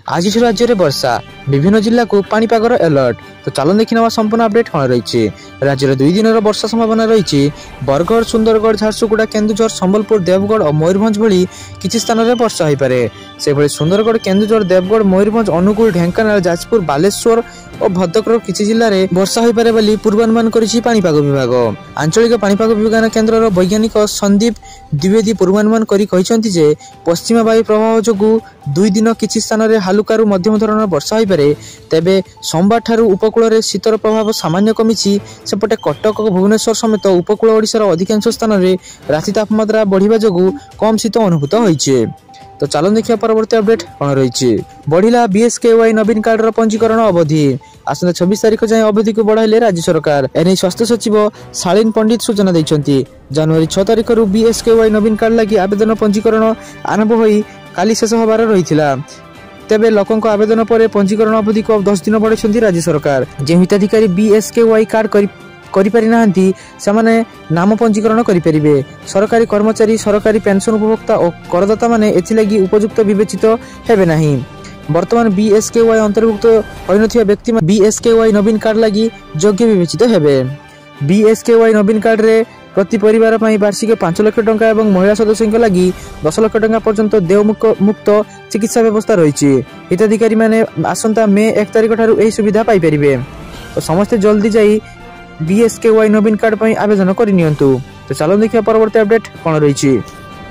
आज राज्य में वर्षा विभिन्न जिला को पाणीपागर अलर्ट। तो चलो देखी ना संपूर्ण अपडेट कौन रही। राज्य में 2 दिन वर्षा संभावना रही। बरगढ़, सुंदरगढ़, झारसुगुड़ा, केन्दुझर, संबलपुर, देवगढ़ और मयूरभंज भली किसी स्थान में वर्षा हो पारे। से भली सुंदरगढ़, केन्दुझर, देवगढ़, मयूरभंज, अनुगुल, ढेंकानाल, जाजपुर, बालेश्वर और भद्रकर किसी जिले में वर्षा हो पारे बोली पूर्वानुमान करिछि पाणीपाग विभाग। आंचलिक पाणीपाग विज्ञान केन्द्र वैज्ञानिक संदीप द्विवेदी पूर्वानुमान करी कहिसेंति जे पश्चिम वायु प्रभाव जोगु 2 दिन किसी स्थान में हालुका मध्यम धरण वर्षा हो पारे। तेबे सोमवार ठारू उपकूल में शीतर प्रभाव सामान्य कमिछि। सेपटे कटक, भुवनेश्वर समेत उपकूल ओडिशार अधिकांश स्थान में राति तापमात्रा बढ़िबा जोगु कम शीत अनुभूत होइछे। तो चलो देखिए परवर्ती अपडेट कौन रही। बढ़िला बीएसकेवाई नवीन कार्ड पंजीकरण अवधि। आसंता 26 तारिख जाए अवधि को बढ़ाइले राज्य सरकार। एने स्वास्थ्य सचिव शालीन पंडित सूचना देइछंती। जनवरी 6 तारिख रु बीएसकेवाई नवीन कार्ड लगी आवेदन पंजीकरण आरंभ होई काली शेष होबार रहिथिला। तेबे लोकंक आवेदन पर पंजीकरण अवधि को 10 दिन बढ़ाइछंती राज्य सरकार। जे हिताधिकारी बीएसकेवाई कार्ड करिपारि नाहंती सेमाने नाम पंजीकरण करिपारिबे। सरकारी कर्मचारी, सरकारी पेंशन उपभोक्ता और करदाता माने एथिलागी उपयुक्त विवेचित हेबे नाही। वर्तमान बीएसकेवाई अंतर्भुक्त होइनथिया व्यक्ति बीएसकेवाई नवीन कार्ड लगी योग्य विवेचित हेबे। बीएसकेवाई नवीन कार्ड रे प्रति परिवार पई वार्षिक 5 लाख टंका एवं महिला सदस्यଙ୍କ लागि 10 लाख टंका पर्यंत देय मुक्त चिकित्सा व्यवस्था रहिछि। हिताधिकारी माने आसंता मे 1 तारिख ठारू एही सुविधा पाई परिबे। तो समस्त जल्दी जाई बीएसकेवाई नवीन कार्ड पर आवेदन करनियंतु। तो चलो देखिए परवर्ती अपडेट कौन रही।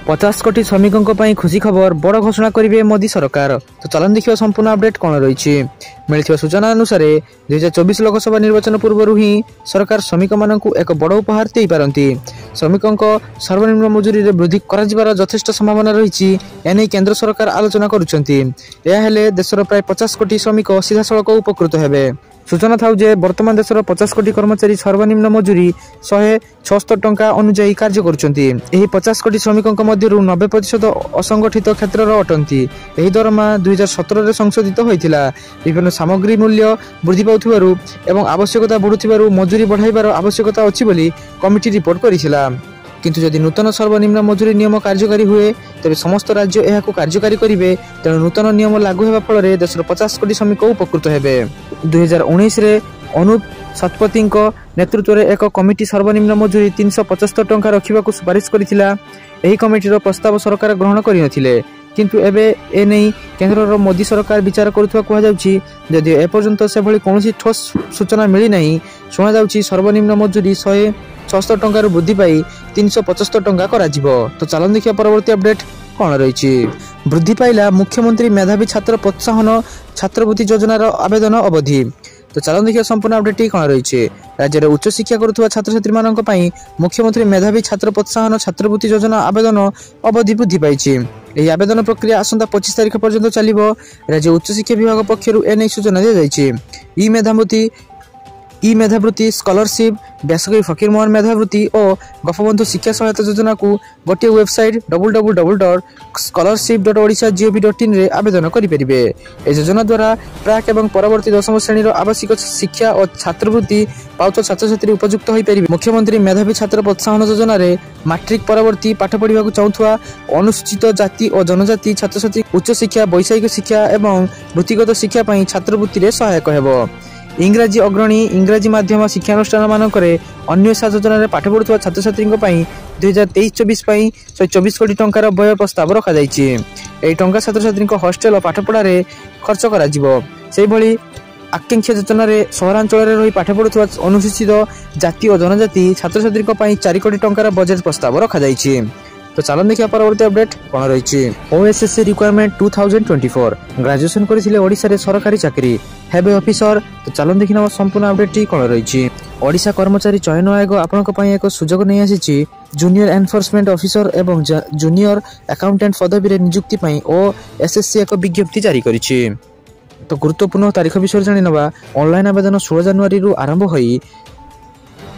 50 कोटी श्रमिकों पर खुशी खबर, बड़ घोषणा करेंगे मोदी सरकार। तो चलो देखिए संपूर्ण अपडेट कौन रही। मिलथिबा सूचना अनुसार 2024 लोकसभा निर्वाचन पूर्व ही सरकार श्रमिक मानक एक बड़ उपहार दे पारती। श्रमिकों सर्वनिम्न मजूरी रे वृद्धि कर यथेष्ट संभावना रही। एने केंद्र सरकार आलोचना करुछंती। यह हेले देशर प्राय 50 कोटी श्रमिक सीधा सड़क उपकृत हेबे। सूचना था जे वर्तमान देशर 50 कोटी कर्मचारी सर्वनिम्न मजूरी 176 टंका अनुजाई कार्य करुछंती। एही 50 कोटी श्रमिकों मध्यरु 90% असंगठित क्षेत्र अटंती। एही दरमा 2017 रे संशोधित होइथिला। विभिन्न सामग्री मूल्य वृद्धि पाउथिबारु एवं आवश्यकता बढ़ुथिबारु मजूरी बढ़ाइबार आवश्यकता अछि बोली कमिटी रिपोर्ट करिसिला। किंतु जदि नूतन सर्वनिम्न मजूरी नियम कार्यकारी हुए तेरे समस्त राज्य एहाकु कार्यकारी करिवे। तेणु नूतन नियम लागू हेबा फଳରେ देशर 50 कोटी श्रमिक उपकृत हेबे। 2019 रे अनुप सतपतिଙ୍କ नेतृत्व में एक कमिटी सर्वनिम्न मजूरी 375 टंका रखिबाकु सुपारिश करिथिला। एही कमिटीर प्रस्ताव सरकार ग्रहण करिनथिले। किंतु एबे ए नहीं केंद्र मोदी सरकार विचार करुवा कहुछि। जदि एपर्यंत से भली कौनसी ठोस सूचना मिली नहीं। शुणा जाउछि सर्वनिम्न मजूरी 176 टंकार वृद्धि पाई 375 टंका करा जिवो। तो चलन देखिए परवर्ती अपडेट कौन रही। वृद्धि पाइला मुख्यमंत्री मेधावी छात्र प्रोत्साहन छात्रवृत्ति योजनार आवेदन अवधि। तो चलो देखिए संपूर्ण अपडेट कौन रही। राज्य में उच्च शिक्षा करुवा छात्र छात्री मानक पई मुख्यमंत्री मेधावी छात्र प्रोत्साहन छात्रवृत्ति योजना आवेदन अवधि वृद्धि पाई। यह आवेदन प्रक्रिया आसंता 25 तारिख पर्यंत चलिबो। राज्य उच्च शिक्षा विभाग पक्षरु एने सूचना दिया जायछि। ई मेधावृत्ति स्कॉलरशिप बेसरकारी फकीर मोहन मेधावृत्ति और गफबंधु शिक्षा सहायता योजना को गोटे वेबसाइट www.scholarship.odisha.gov.in रे आवेदन करिपरिबे। ए योजना द्वारा प्राक एवं परवर्ती 10वीं श्रेणी आवासिक शिक्षा और छात्रवृत्ति पाउत छात्र छात्री उपयुक्त होई परिबे। मुख्यमंत्री मेधावी छात्र प्रोत्साहन योजना रे मैट्रिक परवर्ती पाठ पढ़िबाकु चाहुथुवा अनुसूचित जाति और जनजाति छात्र छात्री उच्च शिक्षा, वैषयिक शिक्षा एवं वृत्तिगत शिक्षा पई छात्रवृत्ति रे सहायक हेबो। इंग्राजी अग्रणी इंग्राजी माध्यम शिक्षानुष्ठान मानक अन्य योजना रे पाठ पढ़ुवा छात्र छात्री 2023-24 पई 124 कोटी टंकार व्यय प्रस्ताव रखा जायछि। एही टंका छात्र छात्री हॉस्टेल और पाठपढ़ा रे खर्च करा जिवो। सेही भली आकांक्षा योजना रे सहरांचल रे रही पाठ पढ़ुवा अनुसूचित जाति और जनजाति छात्र छात्री 4 कोटी टंकार बजेट प्रस्ताव रखा जायछि। तो चलो देखिए परवर्ती अपडेट कौन रही। ओएसएससी रिक्वायरमेंट 2024 ग्रेजुएशन करथिले ओडिसा रे सरकारी चाकरी हेबे ऑफिसर। तो चलो देखिना संपूर्ण अपडेट कौन रही। ओडिसा कर्मचारी चयन आयोग आपनक पई एक सुजोग नै आसीछि। जूनियर एनफोर्समेंट ऑफिसर एवं जूनियर अकाउंटेंट पदवी रे नियुक्ति पई ओएसएससी एक विज्ञप्ति जारी करिछि। तो गुरुत्वपूर्ण तारीख विषय जानि नबा। ऑनलाइन आवेदन 16 जनवरी रु आरंभ होई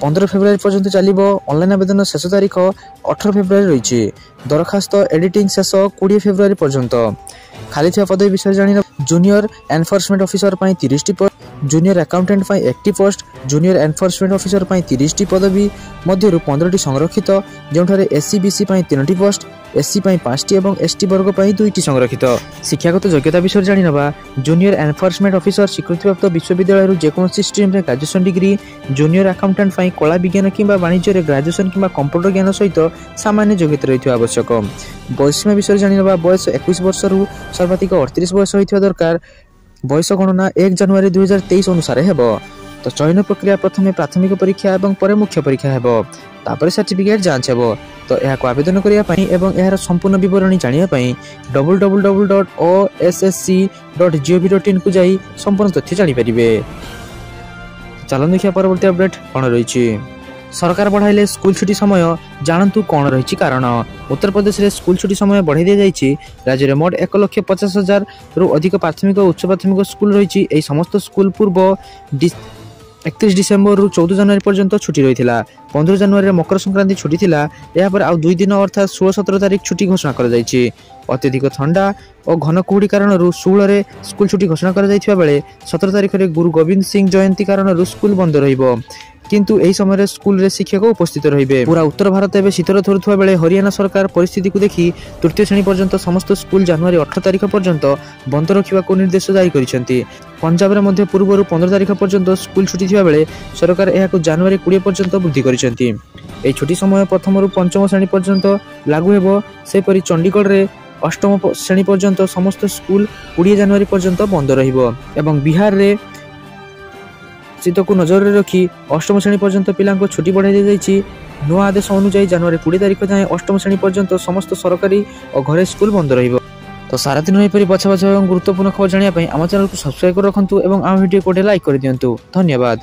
15 फेब्रुआरी पर्यंत चलिबो। ऑनलाइन आवेदन शेष तारीख 18 फेब्रुआरी रही। दरखास्त एडिटिंग शेष 20 फेब्रुआरी पर्यंत। खाली थिया पदवी विषय जानि जूनियर एनफोर्समेंट ऑफिसर पई 30 टी जूनियर अकाउंटेंट ପାଇଁ 80 पोस्ट, जूनियर एनफोर्समेंट ऑफिसर ପାଇଁ 30टी पदवी मध्यरु 15टी संरक्षित, जोंठारे एससी बीसी ପାଇଁ 3टी पोस्ट, एससी ପାଇଁ 5टी एवं एसटी वर्ग ପାଇଁ 2टी संरक्षित। शिक्षागत योग्यता विषय जानि नबा। जूनियर एनफोर्समेंट ऑफिसर स्वीकृतिप्राप्त विश्वविद्यालय जेकोसी स्ट्रीम रे ग्रेजुएशन डिग्री, जूनियर अकाउंटेंट ପାଇଁ कला विज्ञान किंबा वाणिज्य रे ग्रेजुएशन किंबा कंप्यूटर ज्ञान सहित सामान्य योग्यता रहित आवश्यक। बयसीमा विषय जानि नबा। बयस 21 वर्ष रु सर्वाधिक 38 वर्ष होइथिबा दरकार। बयस गणना 1 जनवरी 2023 अनुसार हेबो। तो चयन प्रक्रिया प्रथमे प्राथमिक परीक्षा एवं परे मुख्य परीक्षा हेबो, तापर सर्टिफिकेट जांच हेबो। तो यह आवेदन करिया पई एवं यार संपूर्ण विवरणी जानिया पई www.ossc.gov.in को जाई संपूर्ण तथ्य जानि परिबे। चलन देखिया परवर्ती अपडेट कोन रहिछि। सरकार बढ़ाइले स्कूल छुट्टी समय, जानतु कौन रही कारण। उत्तर प्रदेश रे स्कूल छुट्टी समय बढ़ाई दि जाइछि। राज्य में मोट 1,50,000 रु अधिक प्राथमिक और उच्च प्राथमिक स्कूल रही। एही समस्त स्कूल पूर्व 31 डिसेम्बर रु 14 जनवरी पर्यंत छुट्टी रही। 15 जनवरी मकर संक्रांति छुट्टी थिला। या पर आउ 2 दिन अर्थात 16-17 तारिख छुट्टी घोषणा कर जाइछि। अत्यधिक ठंडा और घन कुहुड़ी कारण 16 रे स्कूल छुट्टी घोषणा कर जाइथिबा बेले 17 तारिख रे गुरु गोविंद सिंह जयंती कारण स्कूल बंद रहिबो। किंतु एही समय रे स्कूल रे शिक्षक उपस्थित रहिबे। पूरा उत्तर भारत एवं शीतर थरुथुवा बेले हरियाणा सरकार परिस्थिति को देखि तृतीय श्रेणी पर्यंत समस्त स्कूल जनवरी 18 तारिख पर्यंत बंद रखिबा को निर्देश जारी करिसेंती। पंजाब रे मध्य पूर्व 15 तारिख पर्यंत स्कूल छुट्टी थिबा बेले सरकार एहाको जनवरी 20 पर्यंत वृद्धि करिसेंती। एही छुट्टी समय प्रथम रु पंचम श्रेणी पर्यंत लागू हेबो। सेपरि चंडीगढ़ रे अष्टम श्रेणी पर्यंत समस्त स्कूल 20 जनवरी पर्यंत बंद रहिबो एवं बिहार रे शीत को नजर रखी अष्टम श्रेणी पर्यंत पिला छुट्टी बढ़ाई दी जाइछि। नुआ आदेश अनुसार जनवरी 20 तारिख जाए अष्टम श्रेणी पर्यंत समस्त सरकारी और घरे स्कूल बंद रहिबो। तो सारा दिन एपरि बछा बछा एवं गुरुत्वपूर्ण खबर जानिया पई आम चैनल को सब्सक्राइब कर रखंतु एवं आम वीडियो को लाइक कर दियंतु। धन्यवाद।